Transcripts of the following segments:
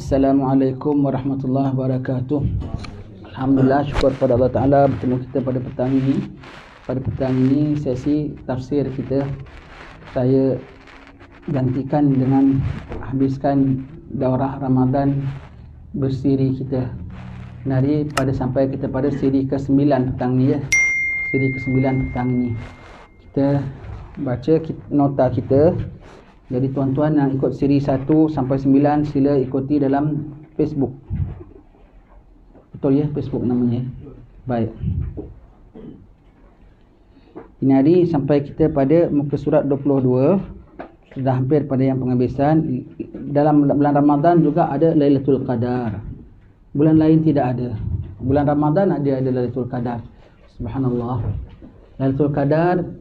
Assalamualaikum warahmatullahi wabarakatuh. Alhamdulillah, syukur pada Allah Ta'ala bertemu kita pada petang ini. Pada petang ini sesi tafsir kita saya gantikan dengan habiskan daurah Ramadan bersiri kita. Dari pada sampai kita pada siri ke-9 petang ni ya. Siri ke-9 petang ni. Kita baca nota kita. Jadi tuan-tuan yang ikut siri 1 sampai 9 sila ikuti dalam Facebook. Betul ya, Facebook namanya. Baik. Ini hari sampai kita pada muka surat 22. Sudah hampir pada yang penghabisan. Dalam bulan Ramadan juga ada Lailatul Qadar. Bulan lain tidak ada. Bulan Ramadan ada Lailatul Qadar. Subhanallah. Lailatul Qadar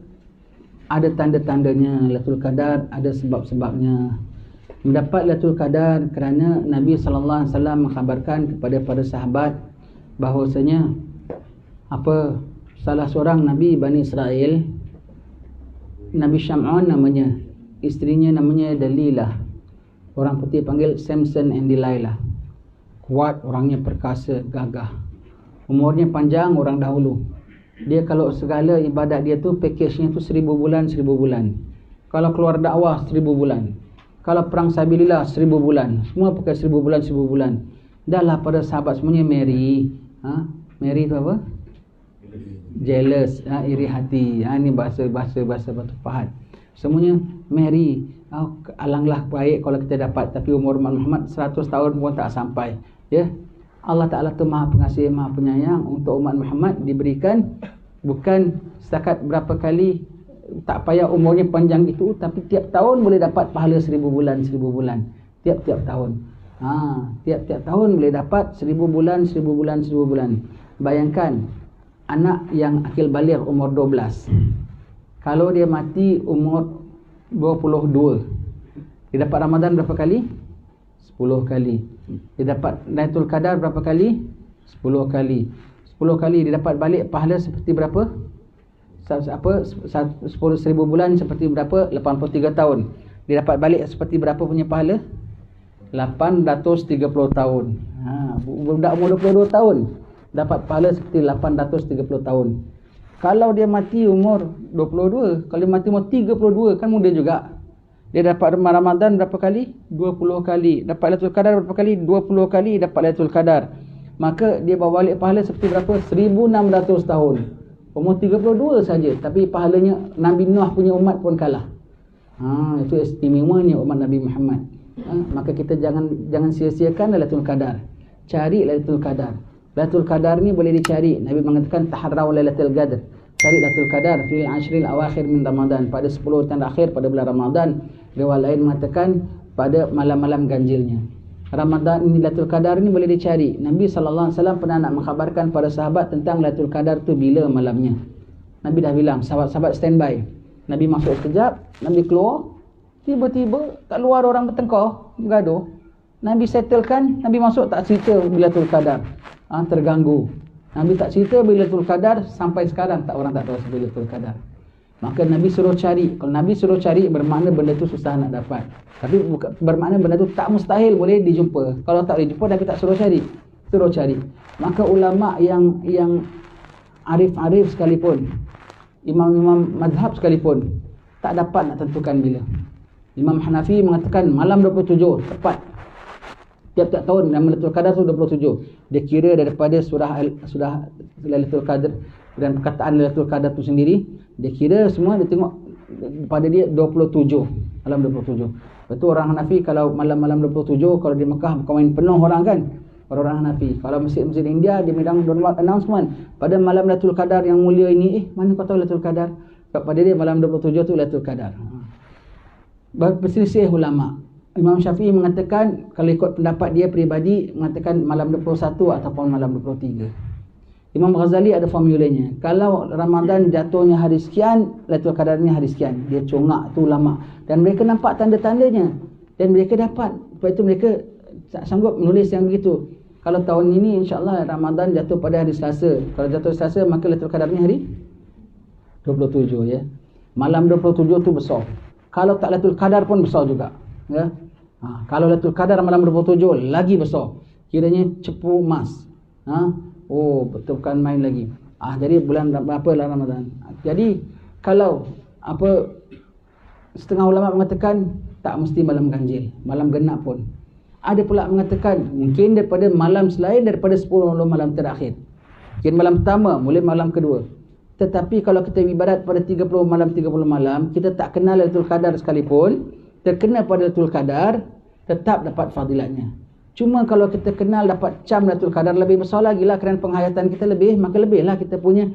ada tanda-tandanya. Lailatul Qadar ada sebab-sebabnya. Mendapat Lailatul Qadar kerana Nabi sallallahu alaihi wasallam mengkhabarkan kepada para sahabat bahawasanya salah seorang Nabi Bani Israel, Nabi Syam'un namanya, isterinya namanya Dalilah. Orang putih panggil Samson and Delilah. Kuat, orangnya perkasa, gagah. Umurnya panjang orang dahulu. Dia kalau segala ibadat dia tu package-nya tu 1000 bulan, 1000 bulan. Kalau keluar dakwah 1000 bulan. Kalau perang sabilillah 1000 bulan. Semua pakai 1000 bulan, 1000 bulan. Dahlah pada sahabat semuanya Mary. Mary tu apa? Jealous, iri hati. Ini bahasa Batu Pahat. Semuanya Mary. Alanglah baik kalau kita dapat, tapi umur Muhammad 100 tahun pun tak sampai. Ya. Allah Ta'ala tu maha pengasih, maha penyayang. Untuk umat Muhammad diberikan bukan setakat berapa kali, tak payah umurnya panjang itu, tapi tiap tahun boleh dapat pahala 1000 bulan, 1000 bulan. Tiap-tiap tahun. Tiap-tiap tahun boleh dapat 1000 bulan, 1000 bulan, 1000 bulan. Bayangkan anak yang akil baligh umur 12. Kalau dia mati umur 22, dia dapat Ramadan berapa kali? 10 kali. Dia dapat Lailatul Qadar berapa kali? 10 kali. 10 kali dia dapat balik pahala seperti berapa? 1000 bulan seperti berapa? 83 tahun. Dia dapat balik seperti berapa punya pahala? 830 tahun. Budak umur 22 tahun dapat pahala seperti 830 tahun. Kalau dia mati umur 22, kalau dia mati umur 32 kan muda juga. Dia dapat Ramadan berapa kali? 20 kali. Dapat Lailatul Qadar berapa kali? 20 kali dapat Lailatul Qadar. Maka dia bawa balik pahala seperti berapa? 1600 tahun. Umur 32 saja, tapi pahalanya Nabi Nuh punya umat pun kalah. Itu istimewanya umat Nabi Muhammad. Maka kita jangan sia-siakan Lailatul Qadar. Cari Lailatul Qadar. Lailatul Qadar ni boleh dicari. Nabi mengatakan taharraw Lailatul Qadar. Cari Lailatul Qadar fil ashril awakhir min Ramadan, pada 10 terakhir pada bulan Ramadan. Riwayat lain mengatakan pada malam-malam ganjilnya. Ramadan ini Lailatul Qadar ni boleh dicari. Nabi sallallahu alaihi wasallam pernah nak mengkhabarkan para sahabat tentang Lailatul Qadar tu bila malamnya. Nabi dah bilang, sahabat-sahabat standby. Nabi masuk sekejap, Nabi keluar, tiba-tiba kat luar orang bertengkar, bergaduh. Nabi settlekan, Nabi masuk tak cerita bila Lailatul Qadar. Terganggu. Nabi tak cerita bila Lailatul Qadar, sampai sekarang orang tak tahu bila Lailatul Qadar. Maka Nabi suruh cari. Kalau Nabi suruh cari, bermakna benda tu susah nak dapat. Tapi bermakna benda tu tak mustahil boleh dijumpa. Kalau tak boleh jumpa, Nabi tak suruh cari. Suruh cari. Maka ulama yang arif-arif sekalipun, imam-imam madhab sekalipun, tak dapat nak tentukan bila. Imam Hanafi mengatakan malam 27, tepat. Tiap-tiap tahun Lailatul Qadar tu 27. Dia kira daripada surah Lailatul Qadar dan perkataan Lailatul Qadar tu sendiri, dia kira semua, dia tengok pada dia 27, malam 27. Lepas tu orang Hanafi kalau malam-malam 27, kalau di Mekah bukan main penuh orang kan, orang Hanafi. Kalau masjid-masjid India dia bidang announcement pada malam Lailatul Qadar yang mulia ini, mana kau tahu Lailatul Qadar? Pada dia malam 27 tu Lailatul Qadar. Berselisih ulama. Imam Syafi'i mengatakan, kalau ikut pendapat dia peribadi, mengatakan malam 21 ataupun malam 23. Imam Ghazali ada formulanya. Kalau Ramadan jatuhnya hari sekian, Lailatul Qadarnya hari sekian. Dia congak tu ulama. Dan mereka nampak tanda-tandanya. Dan mereka dapat. Sebab itu mereka sanggup menulis yang begitu. Kalau tahun ini insyaAllah Ramadan jatuh pada hari Selasa. Kalau jatuh Selasa, maka Lailatul Qadarnya hari 27 ya. Malam 27 tu besar. Kalau tak Lailatul Qadar pun besar juga. Ya. Kalau Lailatul Qadar malam 27 lagi besar. Kiranya cepu emas. Oh, betul, bukan main lagi. Jadi bulan apa lah Ramadan. Jadi kalau setengah ulama mengatakan tak mesti malam ganjil, malam genap pun. Ada pula mengatakan mungkin daripada malam selain daripada 10 malam terakhir. Mungkin malam pertama, mulai malam kedua. Tetapi kalau kita ibadat pada 30 malam, kita tak kenal Lailatul Qadar sekalipun, terkena pada Lailatul Qadar, tetap dapat fadilatnya. Cuma kalau kita kenal dapat cam Lailatul Qadar, lebih besar lagi lah, kerana penghayatan kita lebih, maka lebihlah kita punya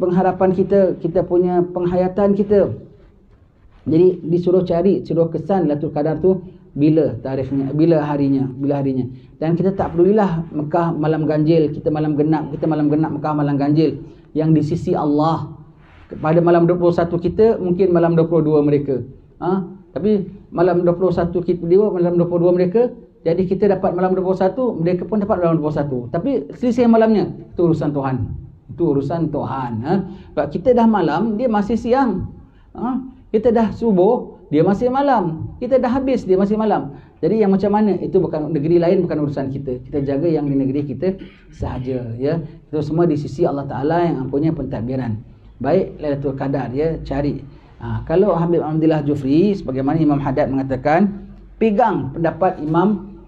pengharapan kita punya penghayatan kita. Jadi disuruh cari, suruh kesan Lailatul Qadar tu bila tarikhnya, bila harinya. Dan kita tak pedulilah Mekah malam ganjil, kita malam genap Mekah malam ganjil. Yang di sisi Allah pada malam 21 kita, mungkin malam 22 mereka. Tapi malam 21 kita, dia malam 22 mereka. Jadi kita dapat malam 21, mereka pun dapat malam 21. Tapi selisih malamnya, itu urusan Tuhan. Itu urusan Tuhan. Sebab kita dah malam, dia masih siang. Kita dah subuh, dia masih malam. Kita dah habis, dia masih malam. Jadi yang macam mana, itu bukan negeri lain, bukan urusan kita. Kita jaga yang di negeri kita sahaja, ya. Itu semua di sisi Allah Ta'ala yang mempunyai pentadbiran. Baik Lailatul Qadar, ya, cari. Kalau Habib Ahmadillah Jufri, sebagaimana Imam Haddad mengatakan, pegang pendapat Imam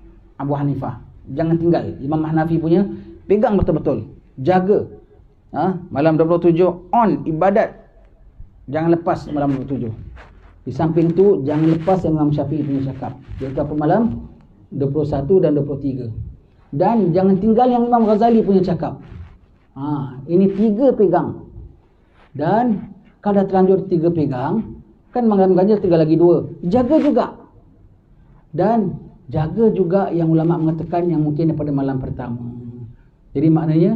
Abu Hanifah. Jangan tinggal. Imam Hanafi punya, pegang betul-betul. Jaga. Malam 27 on ibadat. Jangan lepas malam 27. Di samping tu, jangan lepas yang Imam Syafi'i punya cakap. Iaitu apa malam? 21 dan 23. Dan jangan tinggal yang Imam Ghazali punya cakap. Ini 3 pegang. Dan kalau dah terlanjur 3 pegang, kan malam ganjil tinggal lagi 2. Jaga juga. Dan jaga juga yang ulama mengatakan yang mungkin daripada malam pertama. Jadi maknanya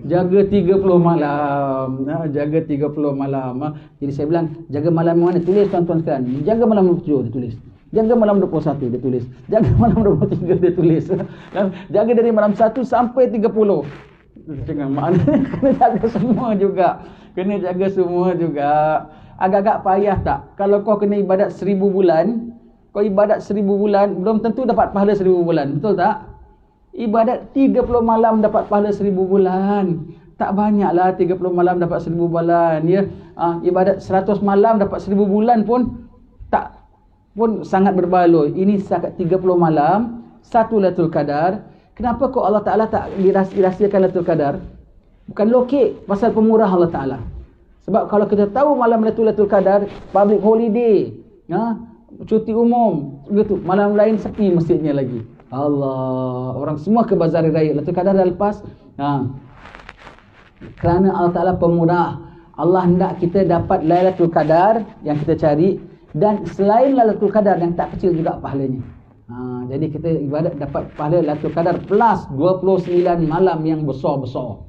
jaga 30 malam. Jaga 30 malam. Jadi saya bilang, jaga malam mana? Tulis tuan-tuan sekalian. Jaga malam 27, dia tulis. Jaga malam 21, dia tulis. Jaga malam 23, dia tulis. Jaga dari malam 1 sampai 30. Jangan maknanya kena jaga semua juga. Kena jaga semua juga. Agak-agak payah tak? Kalau kau kena ibadat 1000 bulan, kau ibadat 1000 bulan, belum tentu dapat pahala 1000 bulan. Betul tak? Ibadat 30 malam dapat pahala 1000 bulan. Tak banyaklah 30 malam dapat 1000 bulan, ya. Ibadat 100 malam dapat 1000 bulan pun sangat berbaloi. Ini setakat 30 malam, satu Lailatul Qadar. Kenapa kok Allah Ta'ala tak dirahsiakan Lailatul Qadar? Bukan lokek pasal pemurah Allah Ta'ala. Sebab kalau kita tahu malam Lailatul Qadar, public holiday, cuti umum, begitu, malam lain sepi masjidnya lagi. Allah, orang semua ke bazar raya. Lailatul Qadar dah lepas. Kerana Allah Ta'ala pemurah, Allah hendak kita dapat Lailatul Qadar yang kita cari, dan selain Lailatul Qadar yang tak kecil juga pahalanya. Jadi kita ibadat dapat pahala Lailatul Qadar plus 29 malam yang besar-besar.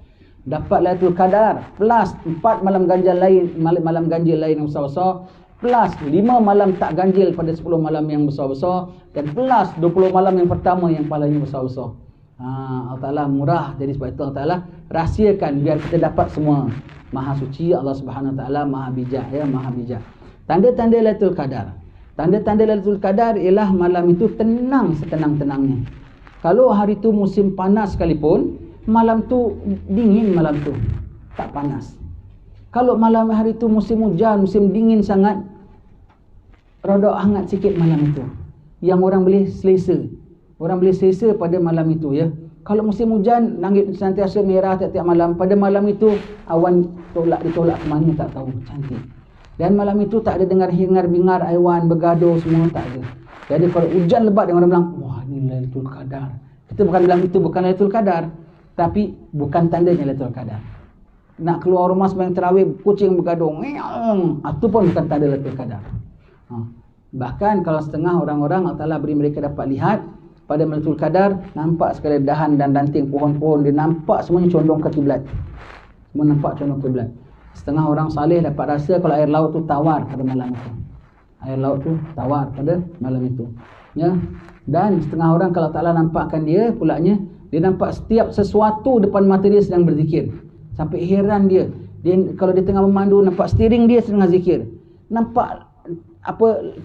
Dapat Lailatul Qadar plus 4 malam ganjil lain, malam ganjil lain yang besar-besar, plus 5 malam tak ganjil pada 10 malam yang besar-besar, dan plus 20 malam yang pertama yang pahalanya besar-besar. Allah Ta'ala murah. Jadi sebab itu Allah Ta'ala rahsiakan biar kita dapat semua. Maha suci Allah Subhanahu Wa Ta'ala, maha bijak, ya, maha bijak. Tanda-tanda Lailatul Qadar. Tanda-tanda Lailatul Qadar ialah malam itu tenang setenang-tenangnya. Kalau hari itu musim panas sekalipun, malam tu dingin, malam tu tak panas. Kalau malam hari itu musim hujan, musim dingin sangat, rada hangat sikit malam itu, yang orang boleh selesa. Orang boleh selesa pada malam itu, ya. Kalau musim hujan, langit sentiasa merah tiap-tiap malam. Pada malam itu, awan ditolak ke mana tak tahu, cantik. Dan malam itu tak ada dengar hingar-bingar haiwan bergaduh, semua tak ada. Jadi kalau hujan lebat, yang orang bilang, wah, ini Lailatul Qadar. Kita bukan bilang itu bukan Lailatul Qadar, tapi bukan tandanya Lailatul Qadar. Nak keluar rumah sembahyang tarawih, kucing bergaduh, itu pun bukan tanda Lailatul Qadar. Bahkan kalau setengah orang-orang Allah Ta'ala beri mereka dapat lihat pada Lailatul Qadar, nampak sekali dahan dan ranting pohon-pohon, dia nampak semuanya condong ke kiblat. Semua nampak condong ke kiblat. Setengah orang saleh dapat rasa kalau air laut tu tawar pada malam itu. Air laut tu tawar pada malam itu, ya. Dan setengah orang kalau Ta'ala nampakkan dia pulaknya, dia nampak setiap sesuatu depan mata dia sedang berzikir. Sampai heran dia kalau dia tengah memandu, nampak steering dia sedang zikir. Nampak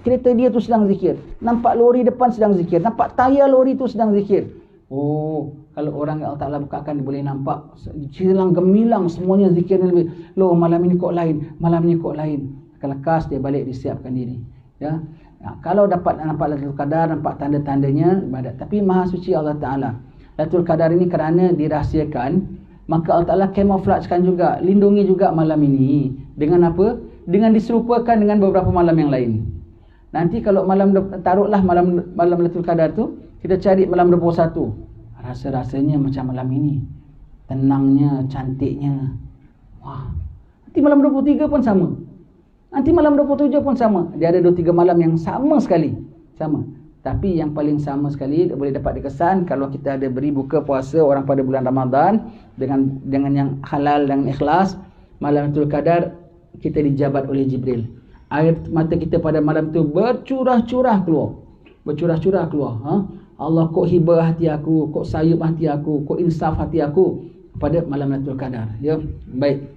kereta dia tu sedang zikir, nampak lori depan sedang zikir, nampak tayar lori tu sedang zikir. Oh, kalau orang yang Allah Ta'ala bukakan, dia boleh nampak silang gemilang semuanya zikir lebih. Loh, malam ini kok lain, malam ini kok lain. Lekas dia balik, disiapkan diri. Ya. Kalau dapat nampak Lailatul Qadar, nampak tanda-tandanya ibadat. Tapi Maha Suci Allah Ta'ala. Lailatul Qadar ini kerana dirahsiakan, maka Allah Ta'ala camouflagekan juga, lindungi juga malam ini. Dengan apa? Dengan diserupakan dengan beberapa malam yang lain. Nanti kalau taruhlah malam Lailatul Qadar tu, kita cari malam 21. Rasa-rasanya macam malam ini. Tenangnya, cantiknya. Wah. Nanti malam 23 pun sama. Nanti malam 27 pun sama. Dia ada 2-3 malam yang sama sekali. Sama. Tapi yang paling sama sekali boleh dapat dikesan kalau kita ada beri buka puasa orang pada bulan Ramadan dengan yang halal dan ikhlas, malam Lailatul Qadar kita dijabat oleh Jibril. Air mata kita pada malam tu bercurah-curah keluar. Bercurah-curah keluar. Allah, kok hibah hati aku, kok sayup hati aku, kok insaf hati aku pada malam Lailatul Qadar. Ya, baik.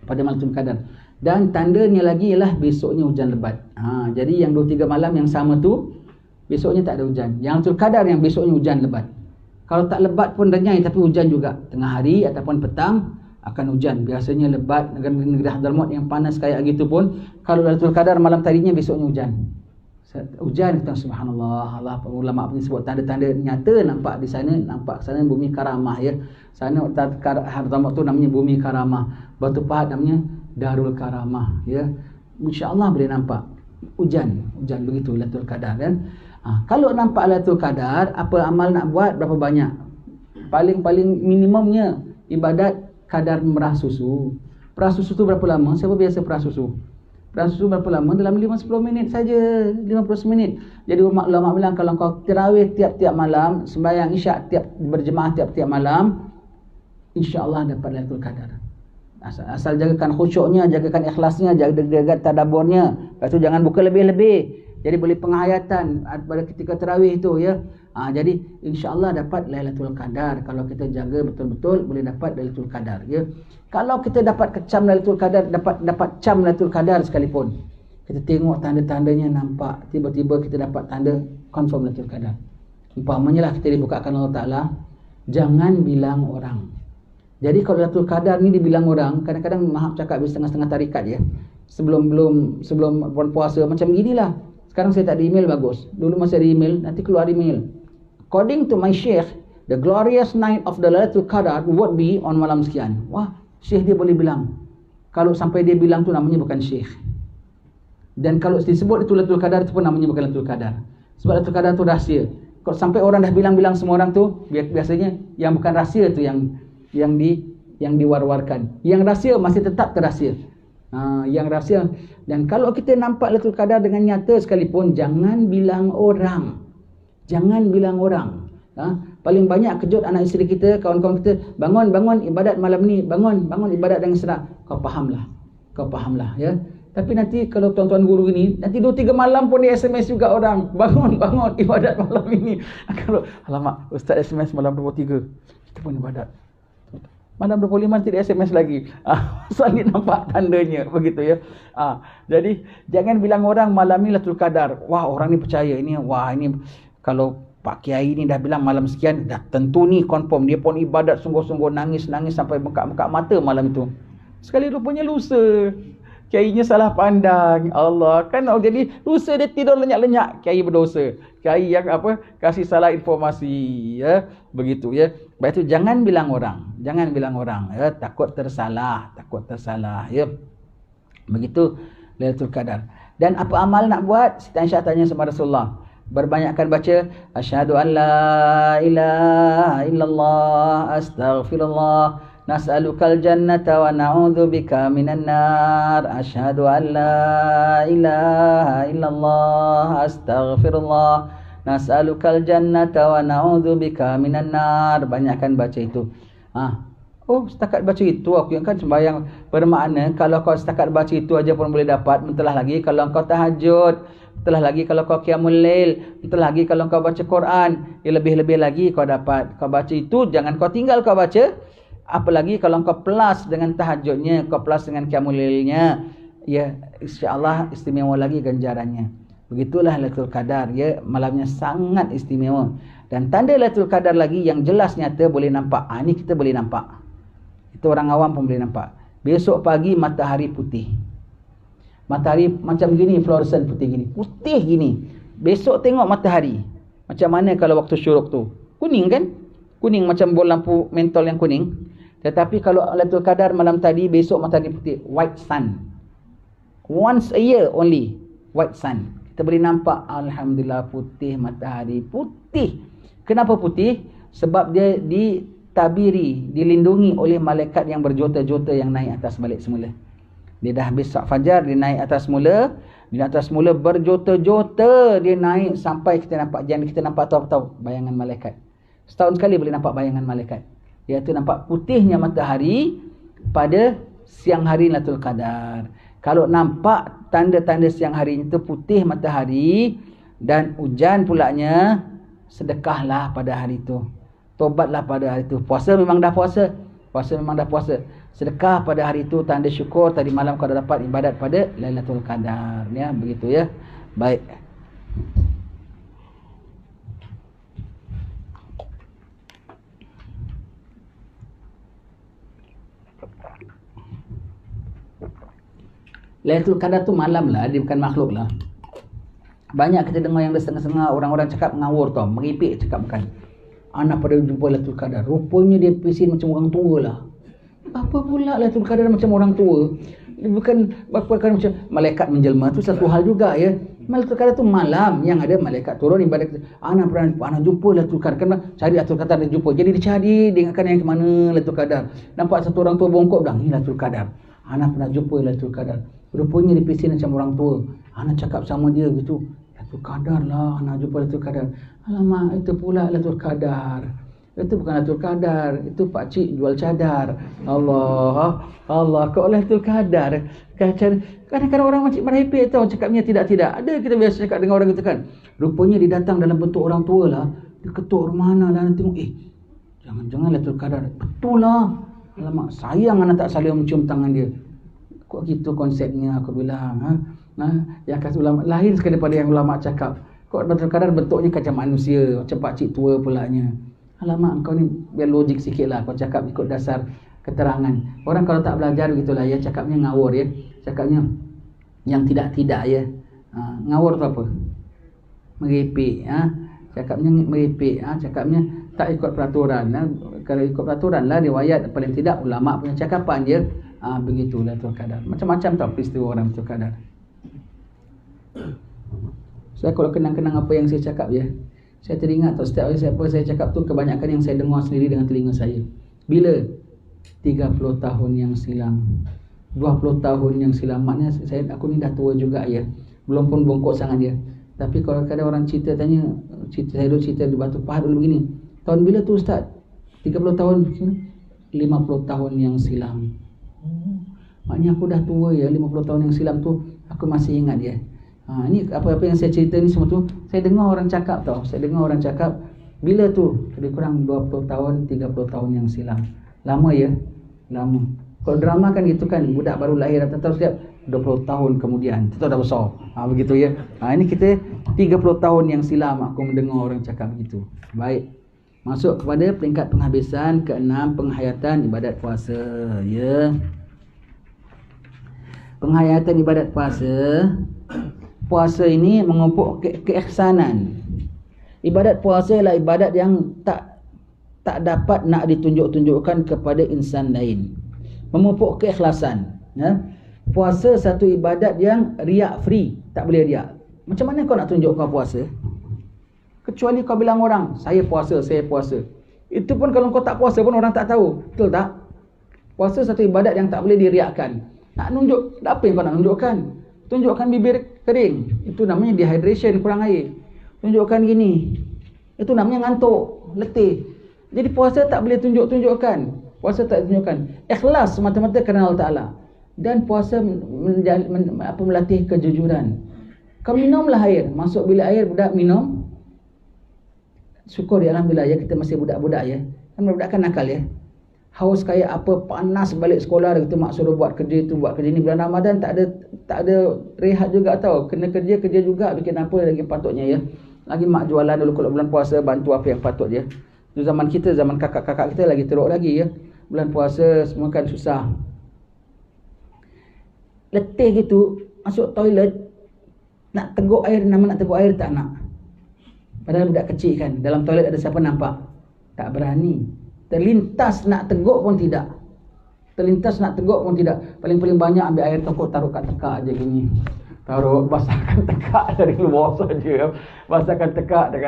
Pada malam Lailatul Qadar. Dan tandanya lagi ialah besoknya hujan lebat. Jadi yang 2-3 malam yang sama tu besoknya tak ada hujan. Yang Lailatul Qadar yang besoknya hujan lebat. Kalau tak lebat pun renyai, tapi hujan juga. Tengah hari ataupun petang akan hujan. Biasanya lebat, negeri Hadramaut yang panas kayak gitu pun, kalau Lailatul Qadar malam tadinya besoknya hujan. Hujan, kita subhanallah. Allah, ulama punya sebut tanda-tanda nyata nampak di sana, nampak sana bumi karamah ya. Sana Hadramaut tu namanya bumi karamah. Batu Pahat namanya Darul Karamah ya. Insya-Allah boleh nampak hujan begitu Lailatul Qadar kan. Kalau nampak Lailatul Qadar, apa amal nak buat, berapa banyak? Paling minimumnya ibadat kadar merah susu. Perah susu tu berapa lama? Siapa biasa perah susu? Perah susu berapa lama? Dalam 5-10 minit saja, 50 minit. Jadi ulama bilang kalau kau tarawih tiap-tiap malam, sembahyang isyak berjemaah tiap-tiap malam, insya-Allah dapat Lailatul Qadar. Asal jagakan khusyuknya, jagakan ikhlasnya, jaga tadabburnya. Lepas tu jangan buka lebih-lebih. Jadi boleh penghayatan pada ketika tarawih itu ya. Jadi insya-Allah dapat Lailatul Qadar. Kalau kita jaga betul-betul boleh dapat Lailatul Qadar ya. Kalau kita dapat kecam Lailatul Qadar, dapat cam Lailatul Qadar sekalipun, kita tengok tanda-tandanya nampak, tiba-tiba kita dapat tanda confirm Lailatul Qadar. Umpamanya lah kita dibukakan Allah Ta'ala, jangan bilang orang. Jadi kalau Lailatul Qadar ni dibilang orang, kadang-kadang maaf cakap setengah-setengah tarikat ya. Sebelum bulan puasa macam ginilah. Sekarang saya tak ada email, bagus. Dulu masih ada email, nanti keluar email. According to my sheikh, the glorious night of the Lailatul Qadar would be on malam sekian. Wah, syekh dia boleh bilang. Kalau sampai dia bilang tu namanya bukan syekh. Dan kalau disebut itu Lailatul Qadar, itu pun namanya bukan Lailatul Qadar. Sebab Lailatul Qadar tu rahsia. Kalau sampai orang dah bilang-bilang semua orang tu, biasanya yang bukan rahsia tu yang diwar-warkan. Yang rahsia masih tetap terrahsia. Yang rahsia. Dan kalau kita nampak Lailatul Qadar dengan nyata sekalipun, jangan bilang orang. Jangan bilang orang. Paling banyak kejut anak isteri kita, kawan-kawan kita, bangun ibadat malam ni, bangun ibadat dengan sedap. Kau fahamlah ya. Tapi nanti kalau tuan-tuan guru ini, nanti 2-3 malam pun dia SMS juga orang, bangun ibadat malam ini. Kalau alamak, ustaz SMS malam 23, kita pun ibadat. Malam 25 tidak SMS lagi. Soalnya nampak tandanya begitu ya. Jadi jangan bilang orang malam ni Lailatul Qadar. Wah, orang ni percaya ini. Wah, ini kalau Pak Kiai ni dah bilang malam sekian, dah tentu ni confirm. Dia pun ibadat sungguh-sungguh, nangis sampai bengkak-bengkak mata malam itu. Sekali rupanya lusa. Kiainya salah pandang. Allah, kan jadi lusa dia tidur lenyak-lenyak. Kiai berdosa. Kiai yang kasih salah informasi ya. Begitu ya. Baik itu jangan bilang orang ya, takut tersalah ya. Begitu Lailatul Qadar. Dan apa amal nak buat? Siti Aisyah tanya sama Rasulullah. Berbanyakkan baca asyhadu an la ilaha illallah astaghfirullah nas'alukal jannata wa na'udzubika minan nar. Asyhadu an la ilaha illallah astaghfirullah nas'alukal jannata wa na'udzubika minan nar. Banyakkan baca itu. Oh, setakat baca itu aku yang kan sembahyang bermakna kalau kau setakat baca itu aja pun boleh dapat. Entahlah lagi kalau kau tahajud, entahlah lagi kalau kau qiyamul lail, entahlah lagi kalau kau baca Quran, ya lebih-lebih lagi kau dapat. Kau baca itu, jangan kau tinggal kau baca. Apalagi kalau kau plus dengan tahajudnya, kau plus dengan qiyamul lailnya, ya insya-Allah istimewa lagi ganjarannya. Begitulah Lailatul Qadar, ya, malamnya sangat istimewa. Dan tanda Lailatul Qadar lagi yang jelas nyata boleh nampak. Ini kita boleh nampak. Itu orang awam pun boleh nampak. Besok pagi matahari putih. Matahari macam gini, fluoresan putih gini. Putih gini. Besok tengok matahari. Macam mana kalau waktu syuruk tu? Kuning kan? Kuning macam bola lampu mentol yang kuning. Tetapi kalau Lailatul Qadar malam tadi, besok matahari putih. White sun. Once a year only. White sun. Kita boleh nampak, alhamdulillah, putih matahari. Putih. Kenapa putih? Sebab dia ditabiri, dilindungi oleh malaikat yang berjuta-juta yang naik atas balik semula. Dia dah habis fajar, dia naik atas semula. Di atas semula berjuta-juta dia naik sampai kita nampak. Jangan kita nampak tahu-tahu bayangan malaikat. Setahun sekali boleh nampak bayangan malaikat. Iaitu nampak putihnya matahari pada siang hari Lailatul Qadar. Kalau nampak tanda-tanda siang hari itu putih matahari dan hujan pulaknya, sedekahlah pada hari itu. Tobatlah pada hari itu. Puasa memang dah puasa. Puasa memang dah puasa. Sedekah pada hari itu, tanda syukur tadi malam kau dah dapat ibadat pada Lailatul Qadar. Ya, begitu ya. Baik. Lailatul Qadar tu malam lah, dia bukan makhluk lah. Banyak kita dengar yang setengah-setengah orang-orang cakap ngawur tau, meripik cakap bukan. Anak pada jumpa Lailatul Qadar, rupanya dia pisin macam orang tua lah. Apa pula Lailatul Qadar macam orang tua? Dia bukan perkara macam malaikat menjelma, tu satu hal juga ya. Lailatul Qadar tu malam yang ada malaikat turun ibadat. Anak jumpa Lailatul Qadar, kan cari Lailatul Qadar dia jumpa. Jadi dicari, dia ingatkan yang ke mana Lailatul Qadar. Nampak satu orang tua bongkok bilang, ni Lailatul Qadar. Anak pernah jumpa Lailatul Qadar. Rupanya dipisin macam orang tua. Anak cakap sama dia gitu, Lailatul Qadar lah, anak jumpa Lailatul Qadar. Alamak, itu pula Lailatul Qadar. Itu bukan Lailatul Qadar, itu pakcik jual cadar. Allah, kau Lailatul Qadar. Kadang-kadang orang macam merepek tau cakapnya tidak. Ada kita biasa cakap dengan orang gitu kan. Rupanya dia datang dalam bentuk orang tua lah. Dia ketuk rumah mana lah, nanti tengok, jangan-jangan Lailatul Qadar. Betul lah. Alamak, sayang anak tak saling mencium tangan dia. Kok gitu konsepnya, aku bilang. Yang kata ulama lain sekali daripada yang ulama cakap. Kok Lailatul Qadar bentuknya macam manusia, macam pakcik tua pulanya. Alamak, kau ni biar logik sikit lah. Kau cakap ikut dasar keterangan. Orang kalau tak belajar begitulah ya, cakapnya ngawur ya. Cakapnya yang tidak-tidak ya. Ngawur tu apa? Meripik. Cakapnya meripik. Cakapnya tak ikut peraturan. Kalau ikut peraturan lah, riwayat paling tidak ulama punya cakapan dia. Begitulah Lailatul Qadar. Macam-macam tau peristiwa orang Lailatul Qadar. Saya kalau kenang-kenang apa yang saya cakap ya, saya teringat tau setiap kali saya cakap tu kebanyakan yang saya dengar sendiri dengan telinga saya. Bila 30 tahun yang silam, 20 tahun yang silam, maknanya aku ni dah tua juga ya. Belum pun bongkok sangat dia. Tapi kalau kadang orang cerita tanya, saya dulu cerita di Batu Pahat dulu begini. Tahun bila tu Ustaz? 30 tahun, 50 tahun yang silam. Maknanya aku dah tua ya, 50 tahun yang silam tu aku masih ingat dia. Ini apa-apa yang saya cerita ni semua tu saya dengar orang cakap tau. Saya dengar orang cakap bila tu? Lebih kurang 20 tahun, 30 tahun yang silam. Lama ya? Lama. Kalau drama kan gitu kan, budak baru lahir atau setiap 20 tahun kemudian kita dah besar. Begitu ya. Ini kita 30 tahun yang silam aku mendengar orang cakap begitu. Baik. Masuk kepada peringkat penghabisan ke-6, penghayatan ibadat puasa ya. Penghayatan ibadat puasa. Puasa ini mengumpul keihsanan. Ibadat puasa ialah ibadat yang tak dapat nak ditunjuk-tunjukkan kepada insan lain. Memupuk keikhlasan. Ya. Puasa satu ibadat yang riak free, tak boleh riak. Macam mana kau nak tunjuk kau puasa? Kecuali kau bilang orang, saya puasa. Itu pun kalau kau tak puasa pun orang tak tahu. Betul tak? Puasa satu ibadat yang tak boleh diriakkan. Nak nunjuk, apa yang kau nak tunjukkan? Tunjukkan bibir kering, itu namanya dehydration, kurang air. Tunjukkan gini, itu namanya ngantuk, letih. Jadi puasa tak boleh tunjukkan. Puasa tak tunjukkan. Ikhlas semata-mata kerana Allah Ta'ala. Dan puasa melatih kejujuran. Kau minumlah air, masuk bilik air budak minum. Syukur ya, alhamdulillah ya, kita masih budak-budak ya. Kan budak kan nakal ya. haus kayak apa, panas balik sekolah, kita mak suruh buat kerja tu, buat kerja ni. Bulan Ramadan tak ada rehat juga tau, kena kerja juga, bikin apa lagi patutnya ya. Lagi mak jualan dulu kalau bulan puasa, bantu apa yang patut je. Tu zaman kita, zaman kakak-kakak kita lagi teruk lagi ya. Bulan puasa semua kan susah. Letih gitu, masuk toilet, nak teguk air, nama nak teguk air tak nak. Padahal budak kecil kan, dalam toilet ada siapa nampak? Tak berani. Terlintas nak teguk pun tidak. Paling-paling banyak ambil air tongkok, taruh kat tekak je gini. Taruh, basahkan tekak dari luar saja. Basahkan tekak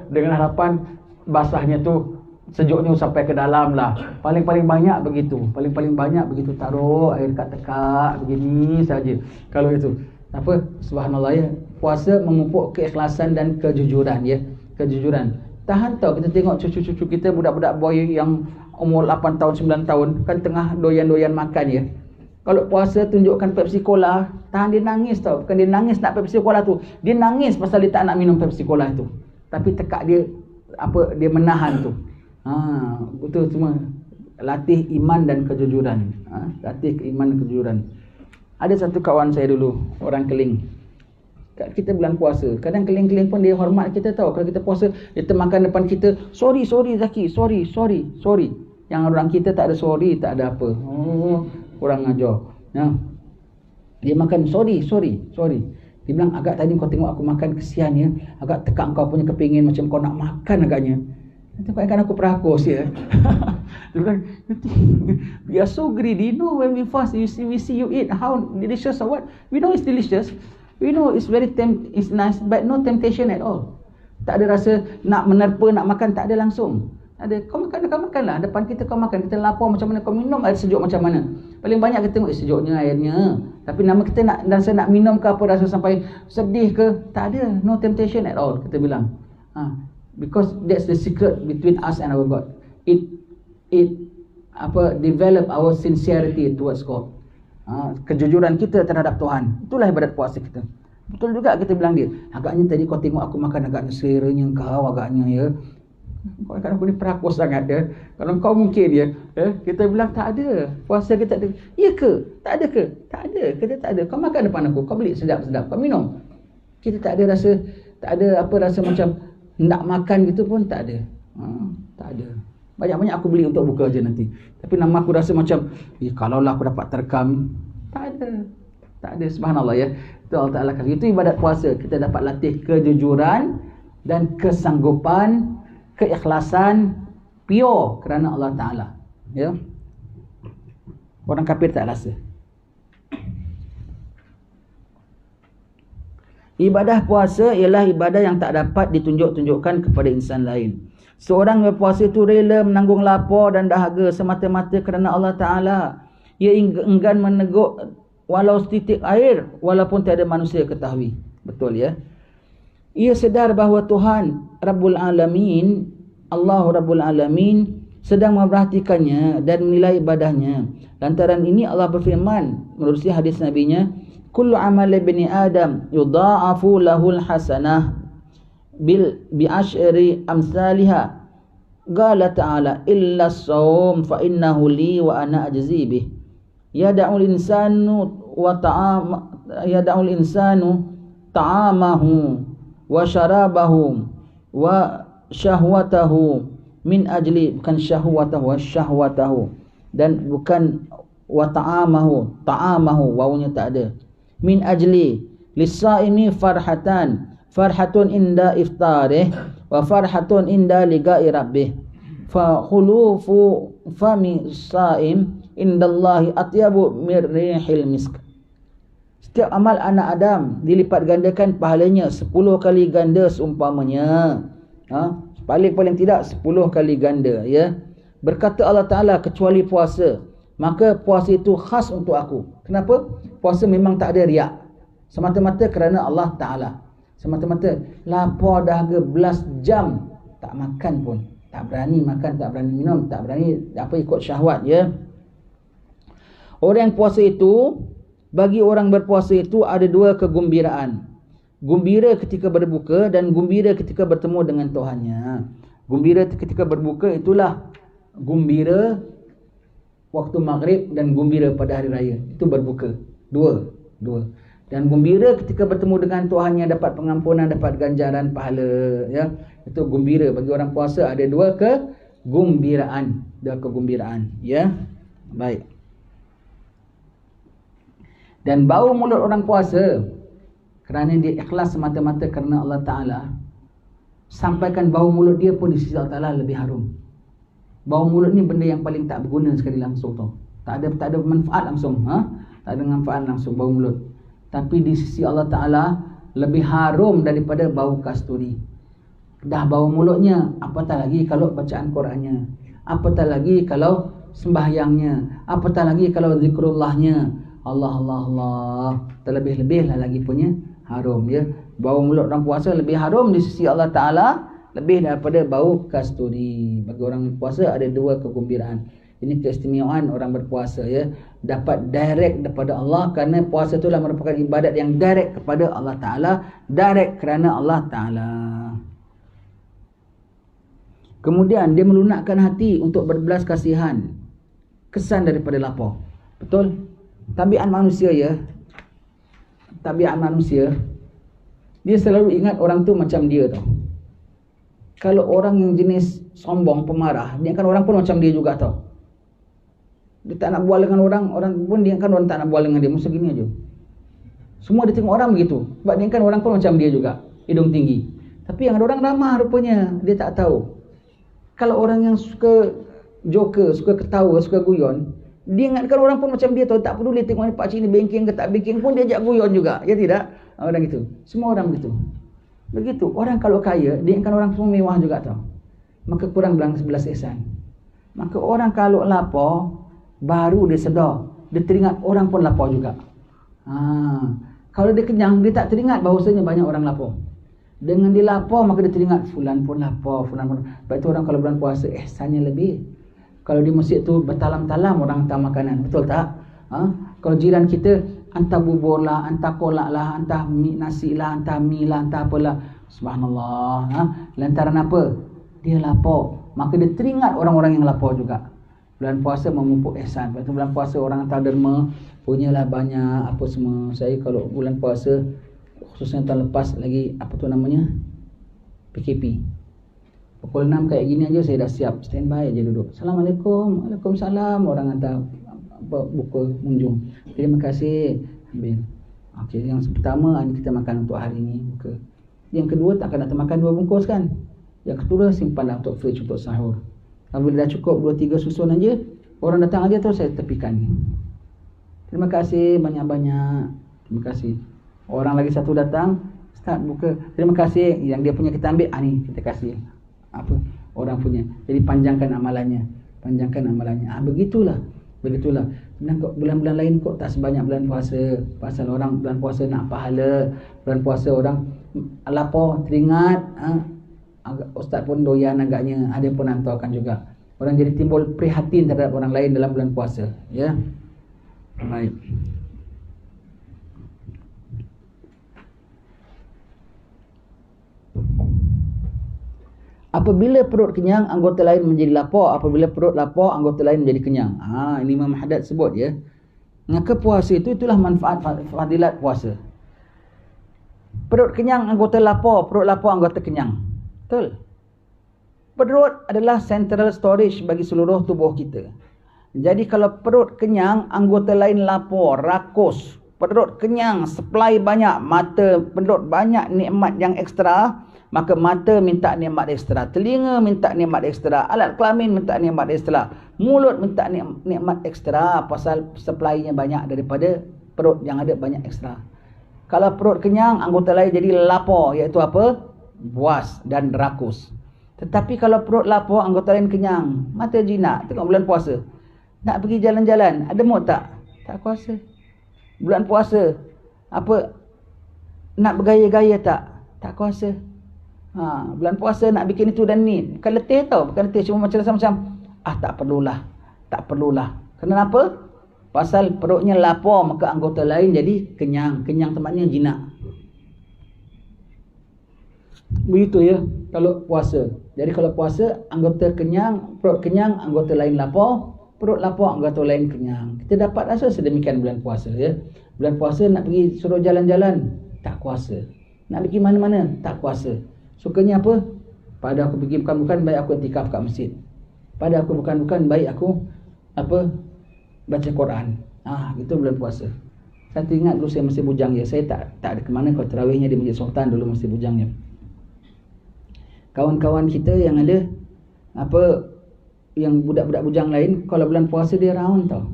dengan harapan basahnya tu sejuknya sampai ke dalam lah. Paling-paling banyak begitu, taruh air kat tekak begini saja. Kalau itu subhanallah ya, puasa memupuk keikhlasan dan kejujuran ya. Tahan tau, kita tengok cucu-cucu kita, budak-budak boy yang umur 8 tahun 9 tahun kan tengah doyan-doyan makan ya. Kalau puasa tunjukkan Pepsi Cola, tahan, dia nangis tau. Bukan dia nangis nak Pepsi Cola tu, dia nangis pasal dia tak nak minum Pepsi Cola tu. Tapi tekak dia dia menahan tu. Betul, semua latih iman dan kejujuran. Ada satu kawan saya dulu, orang Keling. Kita bulan puasa, kadang Keling-Keling pun dia hormat kita tau. Kalau kita puasa, dia termakan depan kita, sorry Zaki, sorry. Yang orang kita tak ada sorry, tak ada apa. Kurang ajar ya. Dia makan sorry. Dia bilang, agak tadi kau tengok aku makan, kesian ya, agak tekak kau punya kepingin macam kau nak makan agaknya. Nanti kau ingatkan aku perakus ya. Dia bilang, we are so greedy. No, when we fast, we see you eat, how delicious or what. We know it's delicious, we know it's it's nice, but no temptation at all. Tak ada rasa nak menerpa, nak makan, tak ada langsung. Ada, kau makanlah. Depan kita kau makan. Kita lapar macam mana, kau minum air sejuk macam mana. Paling banyak kita tengok sejuknya airnya. Tapi nama kita nak minum ke apa, rasa sampai sedih ke, tak ada. No temptation at all, kita bilang. Because that's the secret between us and our God. It develop our sincerity towards God. Kejujuran kita terhadap Tuhan. Itulah ibadat puasa kita. Betul juga kita bilang dia, agaknya tadi kau tengok aku makan, agaknya seleranya kau agaknya ya. Kau kan aku ni perakus sangat ya. Kalau kau mungkin ya, kita bilang tak ada. Puasa kita tak ada. Ya ke? Tak ada ke? Tak ada. Kita tak ada. Kau makan depan aku, kau beli sedap-sedap, kau minum. Kita tak ada rasa, rasa macam nak makan gitu pun tak ada. Tak ada. Banyak-banyak aku beli untuk buka je nanti. Tapi nama aku rasa macam, kalaulah aku dapat terekam. Tak ada. Subhanallah ya. Itu Allah Ta'ala kasih. Itu ibadat puasa. Kita dapat latih kejujuran dan kesanggupan, keikhlasan, pure kerana Allah Ta'ala ya. Orang kafir tak rasa. Ibadah puasa ialah ibadah yang tak dapat ditunjuk-tunjukkan kepada insan lain. Seorang berpuasa itu rela menanggung lapar dan dahaga semata-mata kerana Allah Ta'ala. Ia enggan meneguk walau setitik air, walaupun tiada manusia ketahui. Betul ya. Ia sedar bahawa Tuhan Rabbul Alamin, Allah Rabbul Alamin sedang memperhatikannya dan menilai ibadahnya. Lantaran ini Allah berfirman menerusi hadis nabinya, kullu amal ibni adam yudha'afu lahul hasanah bi asyri amsalha. Qala ta'ala illa as-sawm fa innahu li wa ana ajzi bih. Yad'ul insanu ta'amahu wa syarabahu wa syahwatahu min ajli, bukan syahwatahu, dan bukan wa ta'amahu wawunya tak ada, min ajli lis-saimi farhatun inda iftarih wa farhatun inda liqa'i rabbih fa khulufu fami saim indallahi atyabu mir rihil misk. Setiap amal anak Adam dilipat gandakan pahalanya 10 kali ganda seumpamanya. Paling tidak 10 kali ganda ya. Berkata Allah Ta'ala, kecuali puasa, maka puasa itu khas untuk aku. Kenapa? Puasa memang tak ada riak, semata-mata kerana Allah Ta'ala. Semata-mata lapar dahaga belas jam, tak makan pun, tak berani makan, tak berani minum, tak berani ikut syahwat ya. Orang yang puasa itu, bagi orang berpuasa itu ada 2 kegembiraan. Gembira ketika berbuka dan gembira ketika bertemu dengan Tuhannya. Gembira ketika berbuka itulah Gembira waktu maghrib dan gembira pada hari raya. Itu berbuka. Dua. Dan gembira ketika bertemu dengan Tuhannya, dapat pengampunan, dapat ganjaran pahala, ya. Itu gembira. Bagi orang puasa ada dua kegembiraan, ya. Baik. Dan bau mulut orang puasa, kerana dia ikhlas semata-mata kerana Allah Ta'ala, sampaikan bau mulut dia pun di sisi Allah Ta'ala lebih harum. Bau mulut ni benda yang paling tak berguna sekali langsung tau. Tak ada manfaat langsung, tak ada manfaat langsung bau mulut. Tapi di sisi Allah Ta'ala lebih harum daripada bau kasturi. Dah bau mulutnya, apatah lagi kalau bacaan Qurannya, apatah lagi kalau sembahyangnya, apatah lagi kalau zikrullahnya. Allah, terlebih-lebih lah lagi punya harum, ya. Bau mulut orang puasa lebih harum di sisi Allah Ta'ala, lebih daripada bau kasturi. Bagi orang puasa ada dua kegembiraan. Ini keistimewaan orang berpuasa, ya. Dapat direct daripada Allah, kerana puasa itulah merupakan ibadat yang direct kepada Allah Ta'ala, direct kerana Allah Ta'ala. Kemudian dia melunakkan hati untuk berbelas kasihan, kesan daripada lapar. Betul? Tabiat manusia, ya. Tabiat manusia, dia selalu ingat orang tu macam dia tau. Kalau orang yang jenis sombong, pemarah, dia kan orang pun macam dia juga tau. Dia tak nak bual dengan orang, orang pun dia kan orang tak nak bual dengan dia. Masa gini aja. Semua dia tengok orang begitu. Sebab dia kan orang pun macam dia juga, hidung tinggi. Tapi yang ada orang ramah rupanya, dia tak tahu. Kalau orang yang suka joker, suka ketawa, suka guyon, dia ingatkan orang pun macam dia tahu. Tak peduli tengok ni pakcik ni bengking ke tak bengking pun dia ajak guyon juga. Ya tidak? Orang gitu. Semua orang begitu. Begitu. Orang kalau kaya, dia ingatkan orang semua mewah juga tahu. Maka kurang belang 11 ihsan. Maka orang kalau lapar, baru dia sedar. Dia teringat orang pun lapar juga. Kalau dia kenyang, dia tak teringat bahawasanya banyak orang lapar. Dengan dia lapar, maka dia teringat fulan pun lapar, fulan pun. Sebab itu orang kalau bulan puasa, ihsannya lebih. Kalau di masjid tu bertalam-talam orang hantar makanan, betul tak? Kalau jiran kita hantar bubur lah, hantar kolak lah, hantar nasi lah, hantar mi lah, hantar apalah. Subhanallah. Lantaran apa? Dia lapar. Maka dia teringat orang-orang yang lapar juga. Bulan puasa memupuk ihsan. Lepas tu bulan puasa orang hantar derma, punyalah banyak apa semua. Saya kalau bulan puasa, khususnya tahun lepas lagi, apa tu namanya? PKP. Pukul 6 kayak gini aja saya dah siap, standby aja duduk. Assalamualaikum, waalaikumsalam. Orang hantar buku kunjung. Terima kasih. Ambil. Okey, yang pertama kita makan untuk hari ini buka. Yang kedua tak akan nak makan 2 bungkus kan? Yang kedua simpanlah untuk fridge untuk sahur. Kalau dah cukup 2-3 susun aja, orang datang aja tu saya tepikan. Terima kasih banyak-banyak. Terima kasih. Orang lagi satu datang, start buka. Terima kasih, yang dia punya kita ambil, ni kita kasih. Apa orang punya. Jadi panjangkan amalannya. Begitulah. Dan bulan-bulan lain kok tak sebanyak bulan puasa. Pasal orang bulan puasa nak pahala. Bulan puasa orang lapar, teringat. Ustaz pun doyan agaknya. Ada pun hantarkan juga. Orang jadi timbul prihatin terhadap orang lain dalam bulan puasa. Ya. Baik. Apabila perut kenyang, anggota lain menjadi lapar. Apabila perut lapar, anggota lain menjadi kenyang. Ini Imam Haddad sebut, ya. Maka puasa itulah manfaat fadilat puasa. Perut kenyang, anggota lapar. Perut lapar, anggota kenyang. Betul? Perut adalah central storage bagi seluruh tubuh kita. Jadi kalau perut kenyang, anggota lain lapar, rakus. Perut kenyang, supply banyak, mata perut banyak nikmat yang ekstra, maka mata minta nikmat ekstra, telinga minta nikmat ekstra, alat kelamin minta nikmat ekstra, mulut minta nikmat ekstra pasal supply-nya banyak daripada perut yang ada banyak ekstra. Kalau perut kenyang, anggota lain jadi lapar, iaitu apa? Puas dan rakus. Tetapi kalau perut lapar, anggota lain kenyang, mata jinak. Tengok bulan puasa, nak pergi jalan-jalan, ada mood tak? Tak kuasa. Bulan puasa, apa, nak bergaya-gaya tak? Tak kuasa. Bulan puasa nak bikin itu dan ni, bukan letih tau, bukan letih, cuma macam-macam. Tak perlulah. Kenapa? Pasal perutnya lapar, maka anggota lain jadi kenyang. Kenyang tempatnya jinak. Begitu ya kalau puasa. Jadi kalau puasa, anggota kenyang, perut kenyang, anggota lain lapar, perut lapar, anggota lain kenyang. Kita dapat rasa sedemikian bulan puasa ya. Bulan puasa nak pergi suruh jalan-jalan, tak kuasa. Nak pergi mana-mana, tak kuasa. Sukanya apa? Pada aku pergi bukan-bukan, baik aku iktikaf kat masjid. Pada aku bukan-bukan, baik aku baca Quran. Itu bulan puasa. Saya teringat dulu saya masih bujang ya. Saya tak ada ke mana kalau tarawihnya di Masjid Sultan dulu masih bujang ya. Kawan-kawan kita yang ada yang budak-budak bujang lain, kalau bulan puasa dia round tau.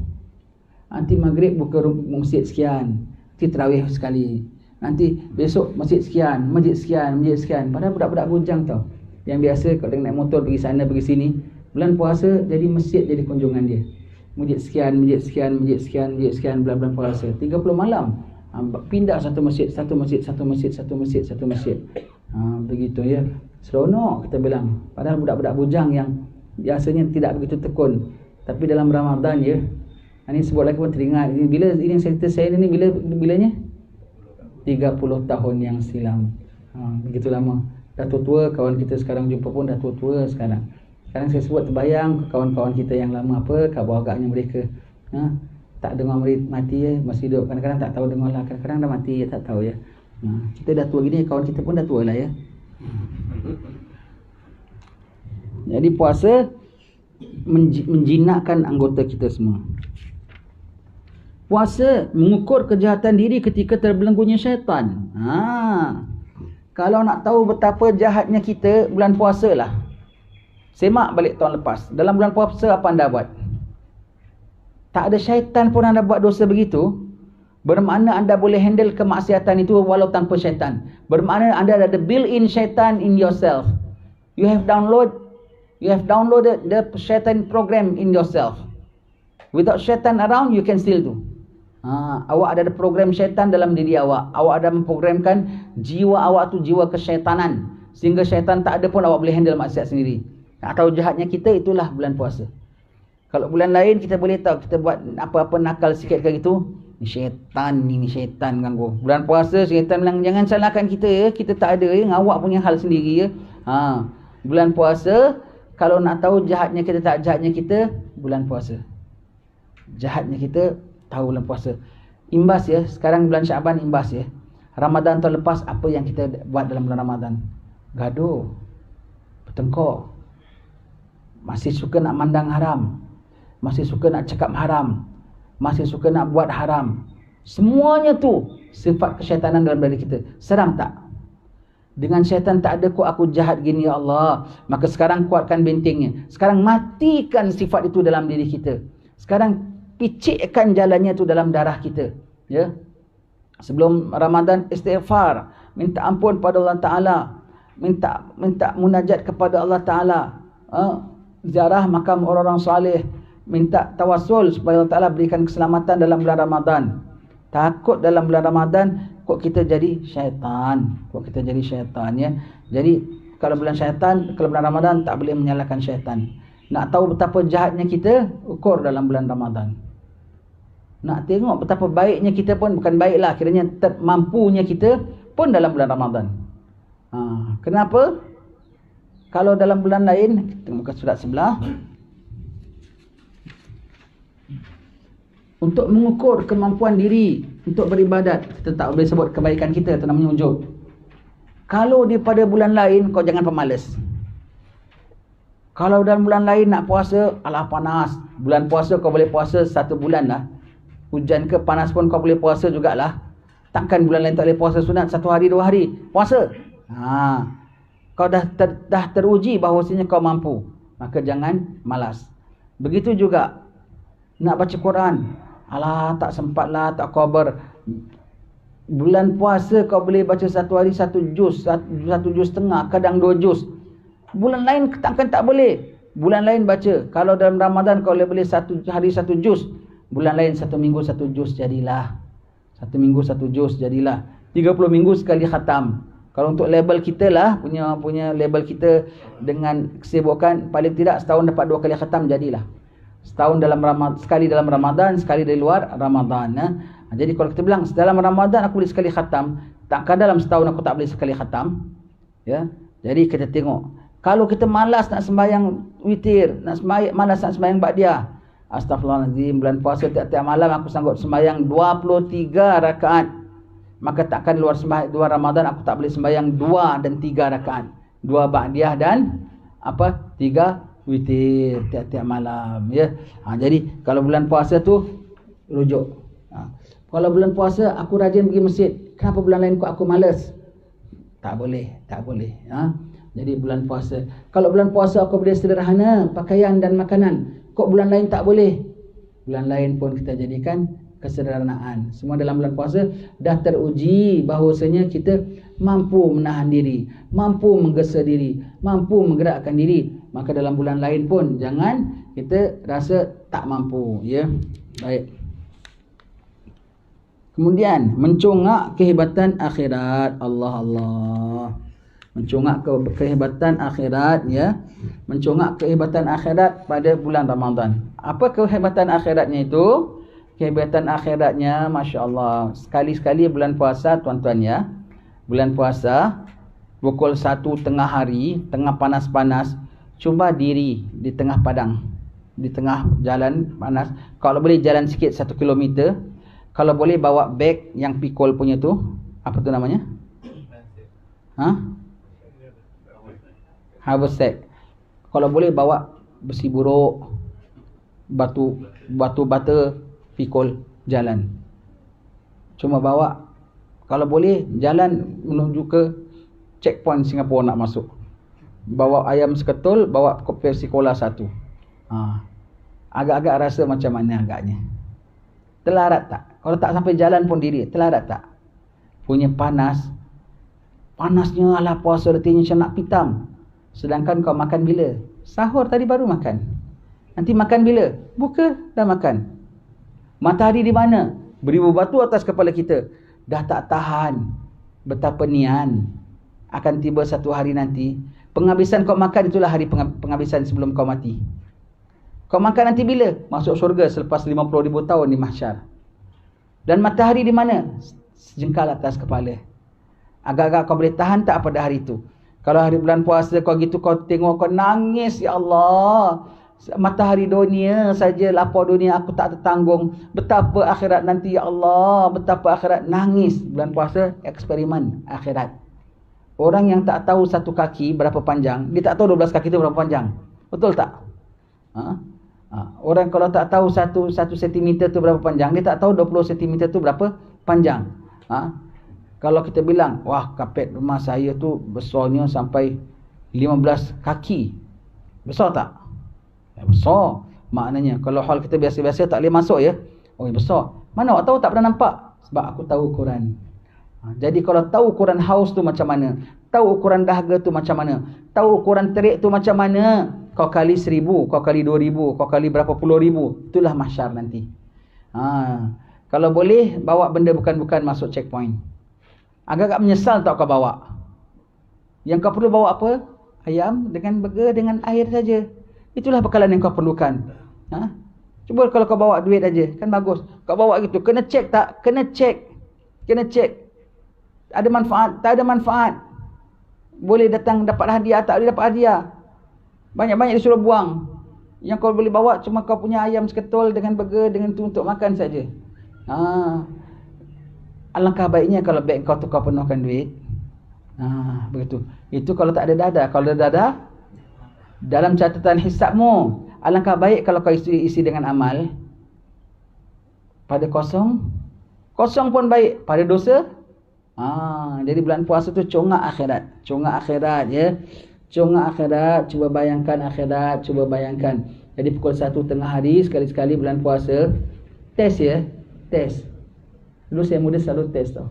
Nanti maghrib buka masjid sekian, nanti tarawih sekali, nanti besok masjid sekian, masjid sekian, masjid sekian. Padahal budak-budak bujang tau. Yang biasa kalau naik motor pergi sana pergi sini, bulan puasa jadi masjid jadi kunjungan dia. Masjid sekian, masjid sekian, masjid sekian, masjid sekian, bulan puasa 30 malam. Pindah satu masjid, satu masjid, satu masjid, satu masjid, satu masjid. Begitu ya. Seronok kita bilang. Padahal budak-budak bujang yang biasanya tidak begitu tekun, tapi dalam Ramadan ya. Ini sebut lagi pun teringat. Bila ini cerita saya ni bilanya 30 tahun yang silam. Begitu lama. Dah tua-tua, kawan kita sekarang jumpa pun dah tua-tua sekarang. Sekarang saya sebut terbayang kawan-kawan kita yang lama khabar agaknya mereka. Tak dengar mati ya, masih hidup. Kadang-kadang tak tahu dengar lah, kadang-kadang dah mati ya, tak tahu ya. Kita dah tua gini, kawan kita pun dah tua lah ya. Jadi puasa menjinakkan anggota kita semua. Puasa mengukur kejahatan diri ketika terbelenggunya syaitan. Kalau nak tahu betapa jahatnya kita, bulan puasa lah. Semak balik tahun lepas. Dalam bulan puasa apa anda buat? Tak ada syaitan pun anda buat dosa begitu. Bermakna anda boleh handle kemaksiatan itu walau tanpa syaitan. Bermakna anda ada built-in syaitan in yourself. You have downloaded the syaitan program in yourself. Without syaitan around, you can still do. Awak ada program syaitan dalam diri awak. Awak ada memprogramkan jiwa awak tu jiwa kesyaitanan. Sehingga syaitan tak ada pun awak boleh handle maksiat sendiri. Nak tahu jahatnya kita, itulah bulan puasa. Kalau bulan lain kita boleh tahu, kita buat apa-apa nakal sikit ke gitu, ini syaitan ganggu. Bulan puasa syaitan bilang jangan salahkan kita ya, kita tak ada ya, awak punya hal sendiri ya. Bulan puasa, kalau nak tahu jahatnya kita tak jahatnya kita, bulan puasa. Jahatnya kita tahu bulan puasa. Imbas ya, sekarang bulan Syaban imbas ya. Ramadan tahun lepas apa yang kita buat dalam bulan Ramadan? Gaduh, bertengkar, masih suka nak mandang haram, masih suka nak cakap haram, masih suka nak buat haram. Semuanya tu sifat kesyaitanan dalam diri kita. Seram tak? Dengan syaitan tak ada kok aku jahat gini ya Allah. Maka sekarang kuatkan bentengnya. Sekarang matikan sifat itu dalam diri kita. Sekarang picikkan jalannya tu dalam darah kita. Ya. Sebelum Ramadan istighfar, minta ampun pada Allah Taala, minta munajat kepada Allah Taala, ziarah makam orang-orang soleh, minta tawassul supaya Allah Taala berikan keselamatan dalam bulan Ramadan. Takut dalam bulan Ramadan kok kita jadi syaitan, ya. Jadi kalau bulan Ramadan tak boleh menyalahkan syaitan. Nak tahu betapa jahatnya kita, ukur dalam bulan Ramadan. Nak tengok betapa baiknya kita pun, bukan baiklah, kiranya mampunya kita pun dalam bulan Ramadan. Kenapa? Kalau dalam bulan lain, kita buka surat sebelah. Untuk mengukur kemampuan diri untuk beribadat, kita tak boleh sebut kebaikan kita, itu namanya unjuk. Kalau daripada bulan lain, kau jangan pemalas. Kalau dalam bulan lain nak puasa, alah panas. Bulan puasa kau boleh puasa 1 bulan lah. Hujan ke panas pun kau boleh puasa jugalah. Takkan bulan lain tak boleh puasa sunat 1 hari 2 hari. Puasa. Kau dah teruji bahawasanya kau mampu. Maka jangan malas. Begitu juga nak baca Quran. Alah tak sempat lah, tak khabar. Bulan puasa kau boleh baca 1 hari 1 juz, 1 juz setengah, kadang 2 juz. Bulan lain takkan tak boleh. Bulan lain baca. Kalau dalam Ramadan kau boleh 1 hari 1 juz. Bulan lain 1 minggu 1 juz jadilah. 1 minggu 1 juz jadilah. 30 minggu sekali khatam. Kalau untuk label kita lah, punya label kita dengan kesibukan, paling tidak setahun dapat 2 kali khatam jadilah. Setahun sekali dalam Ramadan, sekali dari luar Ramadan. Jadi kalau kita bilang dalam Ramadan aku boleh sekali khatam, takkan dalam setahun aku tak boleh sekali khatam? Ya. Jadi kita tengok, kalau kita malas nak sembahyang witir, malas nak sembahyang ba'diyah, astagfirullahalazim, bulan puasa tiap-tiap malam aku sanggup sembahyang 23 rakaat. Maka takkan luar Ramadan aku tak boleh sembahyang 2 dan 3 rakaat. 2 ba'diyah dan 3 witir tiap-tiap malam, ya. Jadi kalau bulan puasa tu rujuk. Kalau bulan puasa aku rajin pergi masjid, kenapa bulan lain kok aku malas? Tak boleh. Jadi bulan puasa, kalau bulan puasa aku boleh sederhana pakaian dan makanan, kok bulan lain tak boleh? Bulan lain pun kita jadikan kesederhanaan. Semua dalam bulan puasa dah teruji bahawasanya kita mampu menahan diri, mampu menggesa diri, mampu menggerakkan diri. Maka dalam bulan lain pun jangan kita rasa tak mampu, ya. Baik. Kemudian mencongak kehebatan akhirat. Allah. Mencongak kehebatan akhirat, ya. Mencongak kehebatan akhirat pada bulan Ramadan. Apa kehebatan akhiratnya itu? Kehebatan akhiratnya, Masya Allah, sekali-sekali bulan puasa, tuan-tuan, ya. Bulan puasa pukul 1 tengah hari, tengah panas-panas, cuba diri di tengah padang, di tengah jalan panas. Kalau boleh jalan sikit 1 kilometer. Kalau boleh bawa beg yang pikul punya tu, apa tu namanya? Haversack. Kalau boleh bawa besi buruk, batu bata, pikul, jalan. Cuma bawa, kalau boleh jalan menuju ke checkpoint Singapura nak masuk. Bawa ayam seketul, bawa Pepsi Cola 1. Agak-agak rasa macam mana agaknya? Telarat tak? Kalau tak sampai jalan pun diri, telarat tak? Punya panas. Panasnya ala puasa retinya macam nak pitam. Sedangkan kau makan bila? Sahur tadi baru makan. Nanti makan bila? Buka dah makan. Matahari di mana? Beribu batu atas kepala kita. Dah tak tahan. Betapa nian. Akan tiba satu hari nanti, penghabisan kau makan itulah hari penghabisan sebelum kau mati. Kau makan nanti bila? Masuk syurga selepas 50,000 tahun di mahsyar. Dan matahari di mana? Sejengkal atas kepala. Agak-agak kau boleh tahan tak pada hari itu? Kalau hari bulan puasa kau gitu, kau tengok, kau nangis, ya Allah. Matahari dunia saja, lapar dunia aku tak tertanggung. Betapa akhirat nanti, ya Allah. Betapa akhirat. Nangis. Bulan puasa eksperimen akhirat. Orang yang tak tahu satu kaki berapa panjang, dia tak tahu 12 kaki itu berapa panjang. Betul tak? Orang kalau tak tahu 1 sentimeter tu berapa panjang, dia tak tahu 20 sentimeter tu berapa panjang. Kalau kita bilang, wah, kapet rumah saya tu besarnya sampai 15 kaki. Besar tak? Ya, besar. Maknanya kalau hal kita biasa-biasa tak boleh masuk, ya. Oh, besar. Mana awak tahu tak pernah nampak? Sebab aku tahu ukuran. Jadi kalau tahu ukuran haus tu macam mana, tahu ukuran dahaga tu macam mana, tahu ukuran terik tu macam mana, kau kali 1,000, kau kali 2,000, kau kali berapa puluh ribu, itulah mahsyar nanti. Kalau boleh bawa benda bukan-bukan masuk checkpoint. Agak-agak menyesal tak kau bawa. Yang kau perlu bawa apa? Ayam dengan burger dengan air saja. Itulah bekalan yang kau perlukan. Cuba kalau kau bawa duit aja, kan bagus. Kau bawa gitu, kena cek tak? Kena cek. Ada manfaat? Tak ada manfaat. Boleh datang dapat hadiah, tak boleh dapat hadiah. Banyak-banyak disuruh buang. Yang kau boleh bawa cuma kau punya ayam seketul dengan burger, dengan tu untuk makan saja. Alangkah baiknya kalau beg kau tu kau penuhkan duit. Begitu. Itu kalau tak ada dada. Kalau ada dada, dalam catatan hisabmu, alangkah baik kalau kau isi dengan amal. Pada kosong pun baik. Pada dosa, jadi bulan puasa tu congak akhirat, ya. Congak akhirat, cuba bayangkan akhirat, cuba bayangkan. Jadi pukul 1 tengah hari, sekali-sekali bulan puasa, test, ya, test. Dulu saya muda selalu test tau.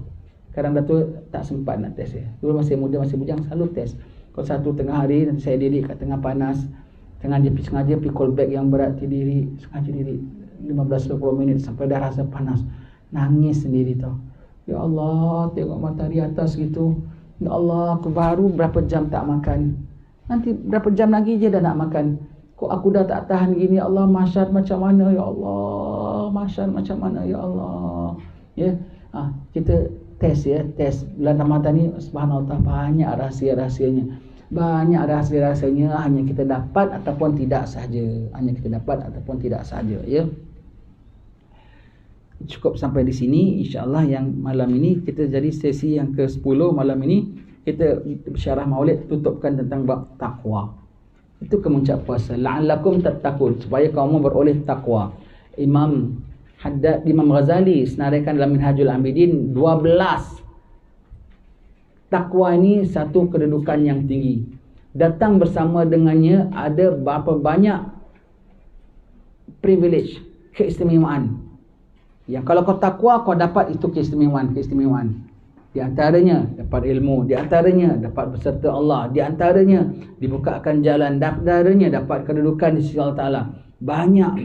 Sekarang dah tu tak sempat nak test, ya. Dulu masih muda, masih bujang, selalu test. Pukul 1 tengah hari, nanti saya diri kat tengah panas. Sengaja pikul beg yang berat diri, sengaja diri 15-20 minit sampai dah rasa panas. Nangis sendiri tau. Ya Allah, tengok matahari atas gitu. Ya Allah, aku baru berapa jam tak makan. Nanti berapa jam lagi je dah nak makan. Kok aku dah tak tahan gini, ya Allah, mahsyar macam mana, ya Allah. Mahsyar macam mana, ya Allah. Ya, kita test ya, test bulan Ramadan ni subhanallah banyak rahsia-rahsianya. Banyak rahsia-rahsianya hanya kita dapat ataupun tidak sahaja. Hanya kita dapat ataupun tidak sahaja ya. Cukup sampai di sini insya-Allah. Yang malam ini kita jadi sesi yang ke-10 malam ini kita syarah Maulid tutupkan tentang bab takwa. Itu kemuncak puasa. La'allakum tattaqun, supaya kamu beroleh takwa. Imam Ghazali senaraikan dalam Minhajul Abidin 12. Takwa ini satu kedudukan yang tinggi. Datang bersama dengannya ada berapa banyak privilege, keistimewaan. Yang kalau kau takwa kau dapat itu keistimewaan. Di antaranya dapat ilmu, di antaranya dapat beserta Allah, di antaranya dibukakan jalan, di antaranya dapat kedudukan di sisi Allah Taala. Banyak.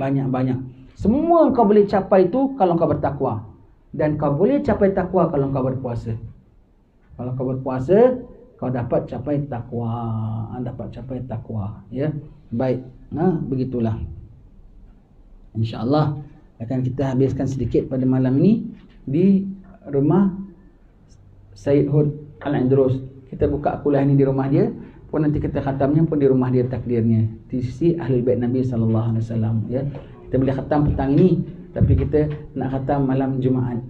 Semua kau boleh capai itu kalau kau bertakwa. Dan kau boleh capai takwa kalau kau berpuasa. Kalau kau berpuasa, kau dapat capai takwa, ya. Baik. Begitulah. Insya-Allah akan kita habiskan sedikit pada malam ini di rumah Sayyid Hud Al-Andrus. Kita buka kuliah ini di rumah dia, pun nanti kita khatamnya pun di rumah dia takdirnya. Di sisi Ahlul Bait Nabi sallallahu alaihi wasallam, ya. Kita boleh khatam petang ini, tapi kita nak khatam malam Jumaat.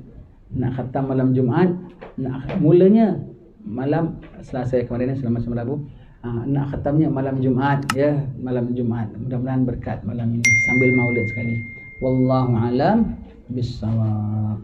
Mulanya malam Selasa kemarin, selama Rabu. Nak khatamnya malam Jumaat, ya, malam Jumaat. Mudah-mudahan berkat malam ini sambil Maulid sekali. Wallahu alam bissawab.